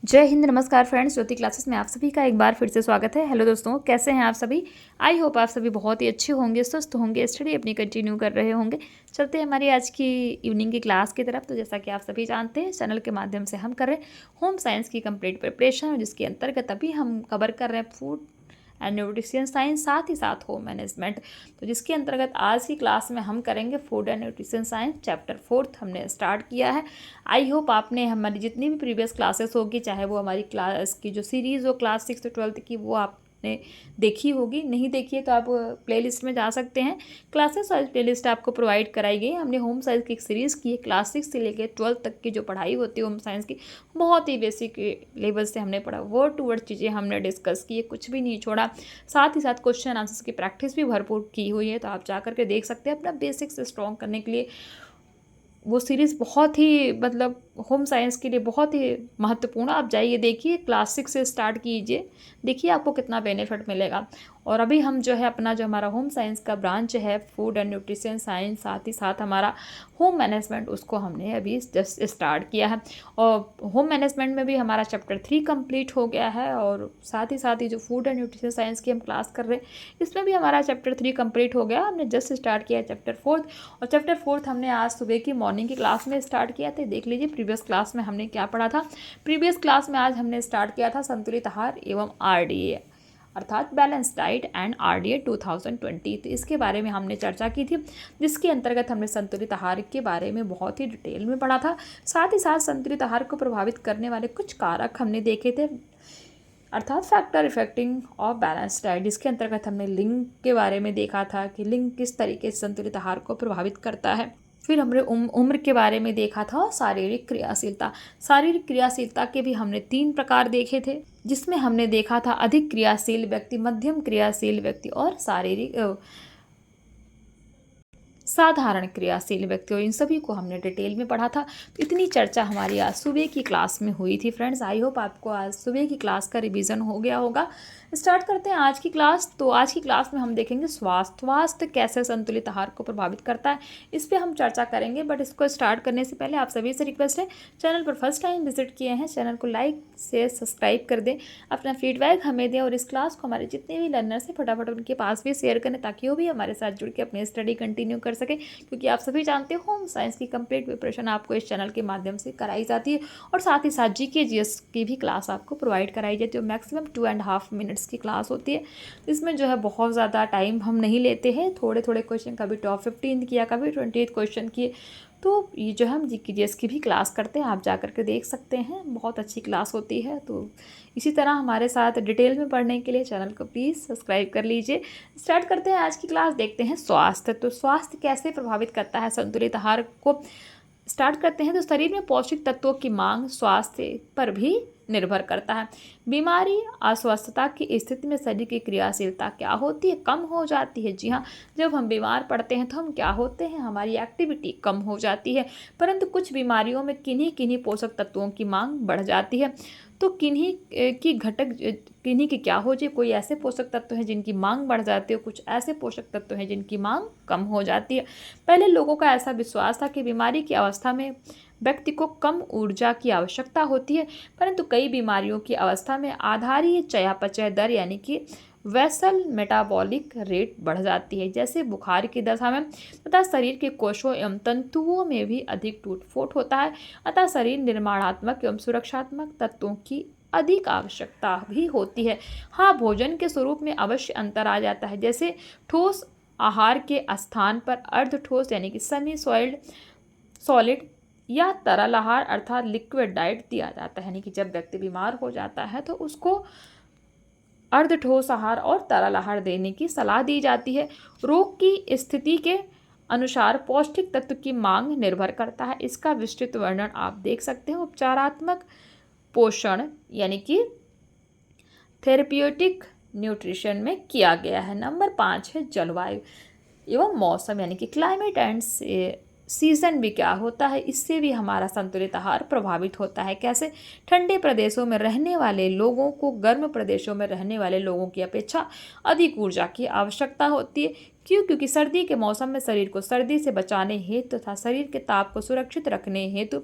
जय हिंद, नमस्कार फ्रेंड्स। ज्योति क्लासेस में आप सभी का एक बार फिर से स्वागत है। हेलो दोस्तों, कैसे हैं आप सभी। आई होप आप सभी बहुत ही अच्छे होंगे, स्वस्थ होंगे, स्टडी अपनी कंटिन्यू कर रहे होंगे। चलते हैं हमारी आज की इवनिंग की क्लास की तरफ। तो जैसा कि आप सभी जानते हैं, चैनल के माध्यम से हम कर रहे हैं होम साइंस की कंप्लीट प्रिपरेशन, जिसके अंतर्गत अभी हम कवर कर रहे हैं फूड एंड न्यूट्रिशन साइंस, साथ ही साथ होम मैनेजमेंट। तो जिसके अंतर्गत आज की क्लास में हम करेंगे food and nutrition science chapter 4 हमने स्टार्ट किया है। आई होप आपने हमारी जितनी भी प्रीवियस क्लासेस होगी, चाहे वो हमारी क्लास की जो सीरीज़ हो क्लास 6 से 12 की, वो आपने देखी होगी। नहीं देखी है तो आप प्लेलिस्ट में जा सकते हैं। क्लासेस वाइज प्लेलिस्ट आपको प्रोवाइड कराई गई। हमने होम साइंस की एक सीरीज़ की है, क्लास 6 से लेकर 12 तक की जो पढ़ाई होती है होम साइंस की, बहुत ही बेसिक लेवल से हमने पढ़ा। वर्ड टू वर्ड चीज़ें हमने डिस्कस की है, कुछ भी नहीं छोड़ा। साथ ही साथ क्वेश्चन आंसर्स की प्रैक्टिस भी भरपूर की हुई है, तो आप जा करके देख सकते हैं। अपना बेसिक्स स्ट्रॉन्ग करने के लिए वो सीरीज़ बहुत ही मतलब होम साइंस के लिए बहुत ही महत्वपूर्ण। आप जाइए, देखिए, क्लास 6 से स्टार्ट कीजिए, देखिए आपको कितना बेनिफिट मिलेगा। और अभी हम जो है अपना जो हमारा होम साइंस का ब्रांच है फूड एंड न्यूट्रिशन साइंस, साथ ही साथ हमारा होम मैनेजमेंट, उसको हमने अभी जस्ट स्टार्ट किया है। और होम मैनेजमेंट में भी हमारा चैप्टर 3 कंप्लीट हो गया है। और साथ ही जो फूड एंड न्यूट्रिशन साइंस की हम क्लास कर रहे हैं, इसमें भी हमारा चैप्टर 3 कंप्लीट हो गया। हमने जस्ट स्टार्ट किया है चैप्टर 4। और चैप्टर 4 हमने आज सुबह की मॉर्निंग की क्लास में स्टार्ट किया था। देख लीजिए प्रीवियस क्लास में हमने क्या पढ़ा था। प्रीवियस क्लास में आज हमने स्टार्ट किया था संतुलित आहार एवं आरडीए, अर्थात बैलेंस डाइट एंड आरडीए 2020। तो इसके बारे में हमने चर्चा की थी, जिसके अंतर्गत हमने संतुलित आहार के बारे में बहुत ही डिटेल में पढ़ा था। साथ ही साथ संतुलित आहार को प्रभावित करने वाले कुछ कारक हमने देखे थे, अर्थात factor affecting of balance diet. जिसके अंतर्गत हमने लिंग के बारे में देखा था कि लिंग किस तरीके से संतुलित आहार को प्रभावित करता है। फिर हमने उम्र के बारे में देखा था, और शारीरिक क्रियाशीलता। शारीरिक क्रियाशीलता के भी हमने 3 प्रकार देखे थे, जिसमें हमने देखा था अधिक क्रियाशील व्यक्ति, मध्यम क्रियाशील व्यक्ति और साधारण क्रियाशील व्यक्तियों। इन सभी को हमने डिटेल में पढ़ा था। तो इतनी चर्चा हमारी आज सुबह की क्लास में हुई थी फ्रेंड्स। आई होप आपको आज सुबह की क्लास का रिवीजन हो गया होगा। स्टार्ट करते हैं आज की क्लास। तो आज की क्लास में हम देखेंगे स्वास्थ्य कैसे संतुलित आहार को प्रभावित करता है, इस पर हम चर्चा करेंगे। बट इसको स्टार्ट करने से पहले आप सभी से रिक्वेस्ट है, चैनल पर फर्स्ट टाइम विजिट किए हैं, चैनल को लाइक शेयर सब्सक्राइब कर दें, अपना फीडबैक हमें दें, और इस क्लास को हमारे जितने भी लर्नर्स हैं फटाफट उनके पास भी शेयर करें, ताकि वो भी हमारे साथ जुड़ के अपनी स्टडी कंटिन्यू कर सके। क्योंकि आप सभी जानते हो होम साइंस की कंप्लीट प्रिपरेशन आपको इस चैनल के माध्यम से कराई जाती है। और साथ ही साथ जीके जीएस की भी क्लास आपको प्रोवाइड कराई जाती है। मैक्सिमम 2.5 मिनट्स की क्लास होती है। इसमें जो है बहुत ज़्यादा टाइम हम नहीं लेते हैं, थोड़े थोड़े क्वेश्चन, कभी टॉप 15 किया, कभी 28 क्वेश्चन किए। तो ये जो हम जीके जीएस की भी क्लास करते हैं, आप जा करके देख सकते हैं, बहुत अच्छी क्लास होती है। तो इसी तरह हमारे साथ डिटेल में पढ़ने के लिए चैनल को प्लीज़ सब्सक्राइब कर लीजिए। स्टार्ट करते हैं आज की क्लास, देखते हैं स्वास्थ्य। तो स्वास्थ्य कैसे प्रभावित करता है संतुलित आहार को, स्टार्ट करते हैं। तो शरीर में पौष्टिक तत्वों की मांग स्वास्थ्य पर भी निर्भर करता है। बीमारी अस्वस्थता की स्थिति में शरीर की क्रियाशीलता क्या होती है, कम हो जाती है। जी हाँ, जब हम बीमार पड़ते हैं तो हम क्या होते हैं, हमारी एक्टिविटी कम हो जाती है। परंतु कुछ बीमारियों में किन्हीं किन्हीं पोषक तत्वों की मांग बढ़ जाती है। तो किन्हीं की क्या हो जाए, कोई ऐसे पोषक तत्व हैं जिनकी मांग बढ़ जाती है, कुछ ऐसे पोषक तत्व हैं जिनकी मांग कम हो जाती है। पहले लोगों का ऐसा विश्वास था कि बीमारी की अवस्था में व्यक्ति को कम ऊर्जा की आवश्यकता होती है, परंतु कई बीमारियों की अवस्था में आधारीय चयापचय दर यानी कि वेसल मेटाबॉलिक रेट बढ़ जाती है। जैसे बुखार की दशा में तथा शरीर के कोषों एवं तंतुओं में भी अधिक टूट-फूट होता है, अतः शरीर निर्माणात्मक एवं सुरक्षात्मक तत्वों की अधिक आवश्यकता भी होती है। हाँ, भोजन के स्वरूप में अवश्य अंतर आ जाता है। जैसे ठोस आहार के स्थान पर अर्ध ठोस यानी कि सेमी सॉलिड या तरल आहार अर्थात लिक्विड डाइट दिया जाता है। यानी कि जब व्यक्ति बीमार हो जाता है तो उसको अर्ध ठोस आहार और तरल आहार देने की सलाह दी जाती है। रोग की स्थिति के अनुसार पौष्टिक तत्व की मांग निर्भर करता है। इसका विस्तृत वर्णन आप देख सकते हैं उपचारात्मक पोषण यानी कि थेरेप्यूटिक न्यूट्रिशन में किया गया है। नंबर 5 है जलवायु एवं मौसम यानी कि क्लाइमेट एंड सीजन भी क्या होता है, इससे भी हमारा संतुलित आहार प्रभावित होता है। कैसे, ठंडे प्रदेशों में रहने वाले लोगों को गर्म प्रदेशों में रहने वाले लोगों की अपेक्षा अधिक ऊर्जा की आवश्यकता होती है, क्यों? क्योंकि सर्दी के मौसम में शरीर को सर्दी से बचाने हेतु तथा शरीर के ताप को सुरक्षित रखने हेतु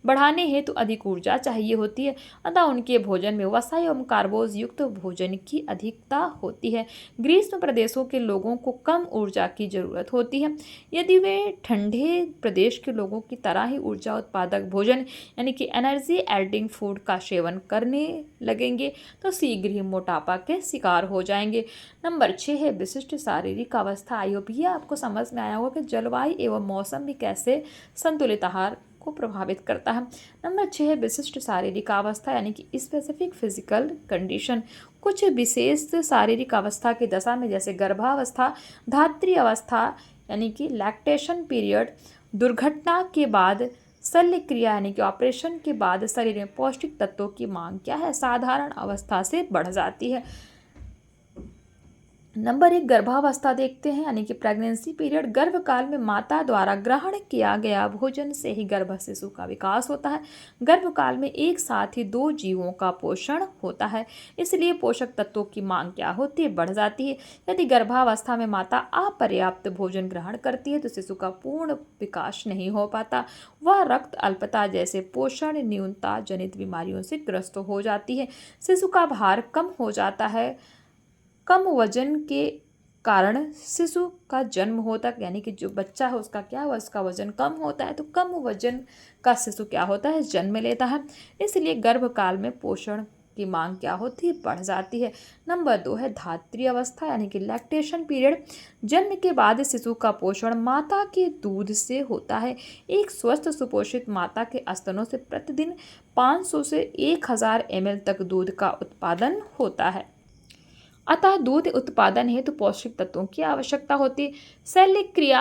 बढ़ाने हेतु अधिक ऊर्जा चाहिए होती है, अतः उनके भोजन में वसा एवं कार्बोज युक्त भोजन की अधिकता होती है। ग्रीष्म प्रदेशों के लोगों को कम ऊर्जा की जरूरत होती है। यदि वे ठंडे प्रदेश के लोगों की तरह ही ऊर्जा उत्पादक भोजन यानी कि एनर्जी एडिंग फूड का सेवन करने लगेंगे तो शीघ्र ही मोटापा के शिकार हो जाएंगे। नंबर 6 है विशिष्ट शारीरिक अवस्था। आई होप ये आपको समझ में आया होगा कि जलवायु एवं मौसम भी कैसे संतुलित आहार को प्रभावित करता है। नंबर 6 है विशिष्ट शारीरिक अवस्था यानी कि स्पेसिफिक फिजिकल कंडीशन। कुछ विशेष शारीरिक अवस्था की दशा में जैसे गर्भावस्था, धात्री अवस्था यानी कि लैक्टेशन पीरियड, दुर्घटना के बाद शल्य क्रिया यानी कि ऑपरेशन के बाद शरीर में पौष्टिक तत्वों की मांग क्या है, साधारण अवस्था से बढ़ जाती है। नंबर 1 गर्भावस्था देखते हैं यानी कि प्रेगनेंसी पीरियड। गर्भकाल में माता द्वारा ग्रहण किया गया भोजन से ही गर्भ शिशु का विकास होता है। गर्भकाल में एक साथ ही 2 जीवों का पोषण होता है, इसलिए पोषक तत्वों की मांग क्या होती है, बढ़ जाती है। यदि गर्भावस्था में माता अपर्याप्त भोजन ग्रहण करती है तो शिशु का पूर्ण विकास नहीं हो पाता, वह रक्त अल्पता जैसे पोषण न्यूनता जनित बीमारियों से ग्रस्त हो जाती है। शिशु का भार कम हो जाता है। कम वजन के कारण शिशु का जन्म होता है यानी कि जो बच्चा है उसका क्या हुआ, उसका वजन कम होता है, तो कम वजन का शिशु क्या होता है, जन्म लेता है। इसलिए गर्भकाल में पोषण की मांग क्या होती है, बढ़ जाती है। नंबर 2 है धात्री अवस्था यानी कि लैक्टेशन पीरियड। जन्म के बाद शिशु का पोषण माता के दूध से होता है। एक स्वस्थ सुपोषित माता के स्तनों से प्रतिदिन 500 से 1000 ml तक दूध का उत्पादन होता है। अतः दूध उत्पादन हेतु पौष्टिक तत्वों की आवश्यकता होती है। शल्य क्रिया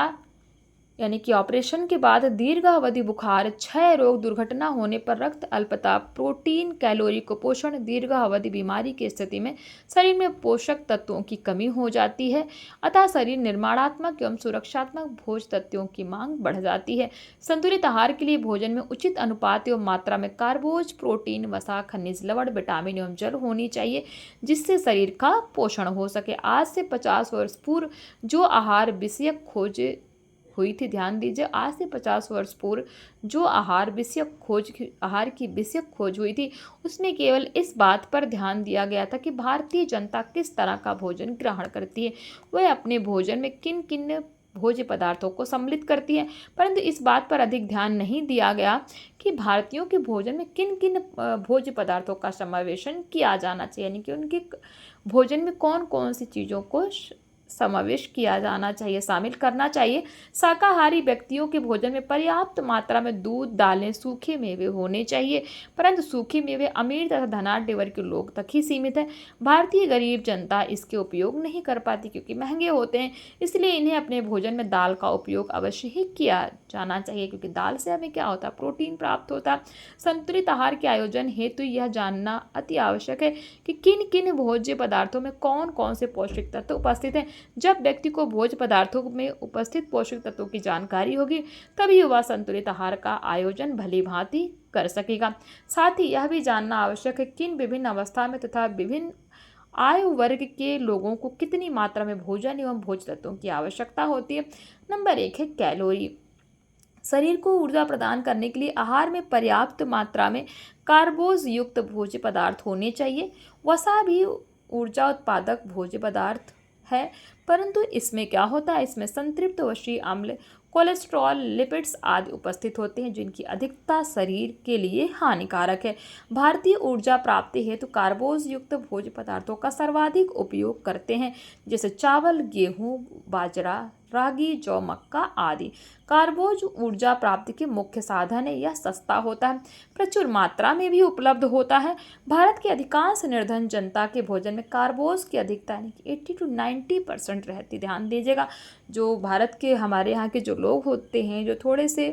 यानी कि ऑपरेशन के बाद दीर्घावधि बुखार, क्षय रोग, दुर्घटना होने पर रक्त अल्पता, प्रोटीन कैलोरी कुपोषण, दीर्घावधि बीमारी की स्थिति में शरीर में पोषक तत्वों की कमी हो जाती है, अतः शरीर निर्माणात्मक एवं सुरक्षात्मक भोज तत्वों की मांग बढ़ जाती है। संतुलित आहार के लिए भोजन में उचित अनुपात एवं मात्रा में कार्बोज, प्रोटीन, वसा, खनिज, लवण, विटामिन एवं जल होनी चाहिए, जिससे शरीर का पोषण हो सके। आज से 50 वर्ष पूर्व जो आहार विषयक खोज हुई थी, ध्यान दीजिए, आज से 50 वर्ष पूर्व जो आहार की विषयक खोज हुई थी उसमें केवल इस बात पर ध्यान दिया गया था कि भारतीय जनता किस तरह का भोजन ग्रहण करती है, वह अपने भोजन में किन किन भोज्य पदार्थों को सम्मिलित करती है, परंतु इस बात पर अधिक ध्यान नहीं दिया गया कि भारतीयों के भोजन में किन किन भोज्य पदार्थों का समावेशन किया जाना चाहिए, यानी कि उनके भोजन में कौन कौन सी चीज़ों को समावेश किया जाना चाहिए, शामिल करना चाहिए। शाकाहारी व्यक्तियों के भोजन में पर्याप्त मात्रा में दूध, दालें, सूखे मेवे होने चाहिए, परंतु सूखे मेवे अमीर तथा धनाढ्य वर्ग के लोग तक ही सीमित है। भारतीय गरीब जनता इसके उपयोग नहीं कर पाती क्योंकि महंगे होते हैं, इसलिए इन्हें अपने भोजन में दाल का उपयोग अवश्य ही किया जाना चाहिए, क्योंकि दाल से हमें क्या होता है, प्रोटीन प्राप्त होता है। संतुलित आहार के आयोजन हेतु यह जानना अति आवश्यक है कि किन किन भोज्य पदार्थों में कौन कौन से पौष्टिक तत्व उपस्थित हैं। जब व्यक्ति को भोज्य पदार्थों में उपस्थित पोषक तत्वों की जानकारी होगी तभी वह संतुलित आहार का आयोजन भली भांति कर सकेगा। साथ ही यह भी जानना आवश्यक है किन विभिन्न अवस्था में तथा विभिन्न आयु वर्ग के लोगों को कितनी मात्रा में भोजन एवं भोज्य तत्वों की आवश्यकता होती है। नंबर 1 है कैलोरी। शरीर को ऊर्जा प्रदान करने के लिए आहार में पर्याप्त मात्रा में कार्बोज युक्त भोज्य पदार्थ होने चाहिए। वसा भी ऊर्जा उत्पादक भोज्य पदार्थ है, परंतु इसमें क्या होता है, इसमें संतृप्त वसा अम्ल, कोलेस्ट्रॉल, लिपिड्स आदि उपस्थित होते हैं जिनकी अधिकता शरीर के लिए हानिकारक है। भारतीय ऊर्जा प्राप्ति हेतु कार्बोज युक्त भोज्य पदार्थों का सर्वाधिक उपयोग करते हैं, जैसे चावल, गेहूं, बाजरा, रागी, जौ, मक्का आदि। कार्बोज ऊर्जा प्राप्ति के मुख्य साधन है, यह सस्ता होता है, प्रचुर मात्रा में भी उपलब्ध होता है। भारत की अधिकांश निर्धन जनता के भोजन में कार्बोज की अधिकता यानी कि 80 to 90% रहती। ध्यान दीजिएगा, जो भारत के हमारे यहाँ के जो लोग होते हैं, जो थोड़े से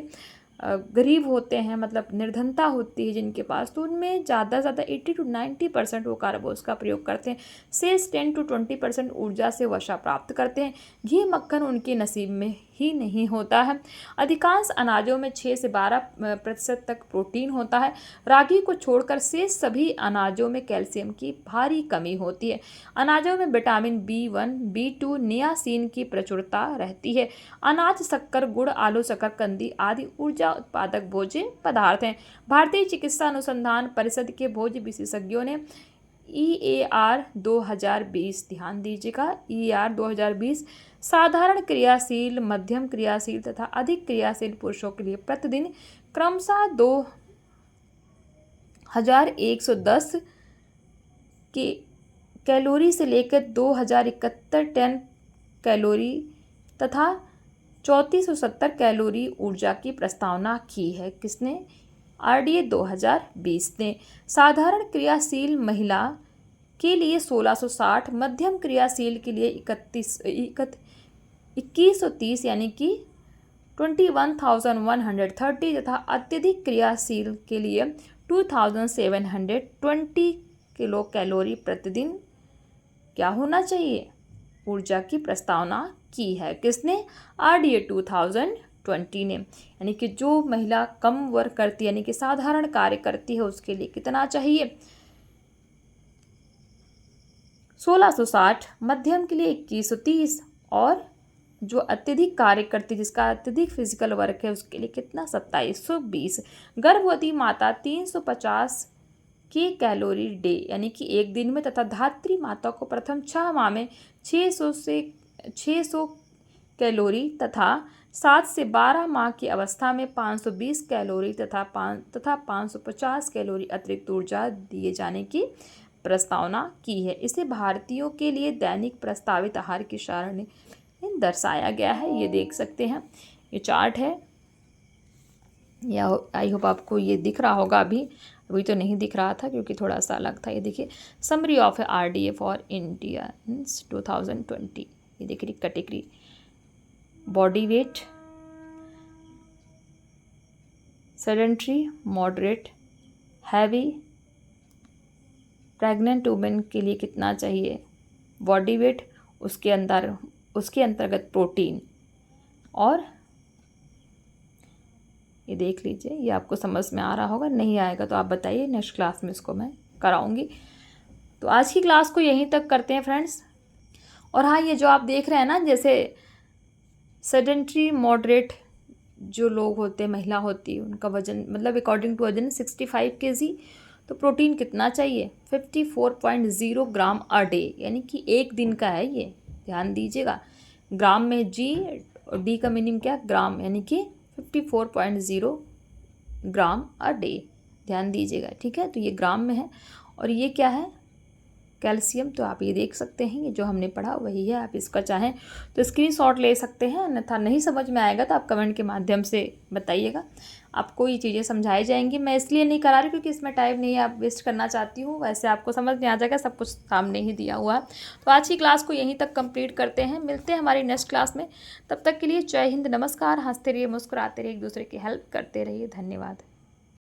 गरीब होते हैं, मतलब निर्धनता होती है जिनके पास, तो उनमें ज़्यादा से ज़्यादा 80 to 90% वो कार्बोस का प्रयोग करते हैं। शेष 10 to 20% ऊर्जा से वसा प्राप्त करते हैं। घी मक्खन उनके नसीब में ही नहीं होता है। अधिकांश अनाजों में 6 से 12% तक प्रोटीन होता है। रागी को छोड़कर शेष सभी अनाजों में कैल्शियम की भारी कमी होती है। अनाजों में विटामिन B1, B2, नियासिन की प्रचुरता रहती है। अनाज, शक्कर, गुड़, आलू, शकरकंदी आदि ऊर्जा उत्पादक भोज्य पदार्थ हैं। भारतीय चिकित्सा अनुसंधान परिषद के भोज्य विशेषज्ञों ने EAR 2020, ध्यान दीजिएगा, EAR 2020 साधारण क्रियाशील, मध्यम क्रियाशील तथा अधिक क्रियाशील पुरुषों के लिए प्रतिदिन क्रमशः 2110 के कैलोरी से लेकर 2071 टन कैलोरी तथा 3470 कैलोरी ऊर्जा की प्रस्तावना की है। किसने? RDA 2020 ने। साधारण क्रियाशील महिला के लिए 1660, मध्यम क्रियाशील के लिए 2130 यानी कि 21,130 तथा अत्यधिक क्रियाशील के लिए 2720 किलो कैलोरी प्रतिदिन क्या होना चाहिए? ऊर्जा की प्रस्तावना की है। किसने? RDA 2020 ने। यानी कि जो महिला कम वर्क करती है, यानी कि साधारण कार्य करती है, उसके लिए कितना चाहिए? 1660, मध्यम के लिए 2130 और जो अत्यधिक कार्य करती है, जिसका अत्यधिक फिजिकल वर्क है, उसके लिए कितना? 2720। गर्भवती माता 350 की कैलोरी डे यानी कि एक दिन में तथा धात्री माता को प्रथम 6 माह में 600 कैलोरी तथा 7 से 12 माह की अवस्था में 520 कैलोरी तथा 550 कैलोरी अतिरिक्त ऊर्जा दिए जाने की प्रस्तावना की है। इसे भारतीयों के लिए दैनिक प्रस्तावित आहार की सारणी में दर्शाया गया है। ये देख सकते हैं, ये चार्ट है, या आई होप आपको ये दिख रहा होगा। अभी तो नहीं दिख रहा था क्योंकि थोड़ा सा अलग था। ये देखिए, summary of RDA for India 2020। ये देखिए category, body weight, sedentary, moderate, heavy, pregnant women के लिए कितना चाहिए बॉडी वेट, उसके अंतर्गत प्रोटीन, और ये देख लीजिए। ये आपको समझ में आ रहा होगा, नहीं आएगा तो आप बताइए, नेक्स्ट क्लास में इसको मैं कराऊंगी। तो आज की क्लास को यहीं तक करते हैं फ्रेंड्स। और हाँ, ये जो आप देख रहे हैं ना, जैसे सेडेंट्री मॉडरेट जो लोग होते हैं, महिला होती है, उनका वजन मतलब अकॉर्डिंग टू वजन 65 kg, तो प्रोटीन कितना चाहिए? 54.0 ग्राम अ डे, यानी कि एक दिन का है ये, ध्यान दीजिएगा। ग्राम में G और D का मीनिंग क्या? ग्राम, यानी कि 54.0 ग्राम अ डे, ध्यान दीजिएगा, ठीक है। तो ये ग्राम में है। और ये क्या है? कैल्शियम। तो आप ये देख सकते हैं, ये जो हमने पढ़ा वही है। आप इसका चाहें तो स्क्रीनशॉट ले सकते हैं, अन्यथा नहीं समझ में आएगा तो आप कमेंट के माध्यम से बताइएगा। आपको ये चीज़ें समझाई जाएंगी। मैं इसलिए नहीं करा रही क्योंकि इसमें टाइम नहीं आप वेस्ट करना चाहती हूँ, वैसे आपको समझ में आ जाएगा, सब कुछ सामने ही दिया हुआ है। तो आज की क्लास को यहीं तक कंप्लीट करते हैं, मिलते हैं हमारी नेक्स्ट क्लास में। तब तक के लिए जय हिंद, नमस्कार। हंसते रहिए, मुस्कुराते रहिए, एक दूसरे की हेल्प करते रहिए। धन्यवाद।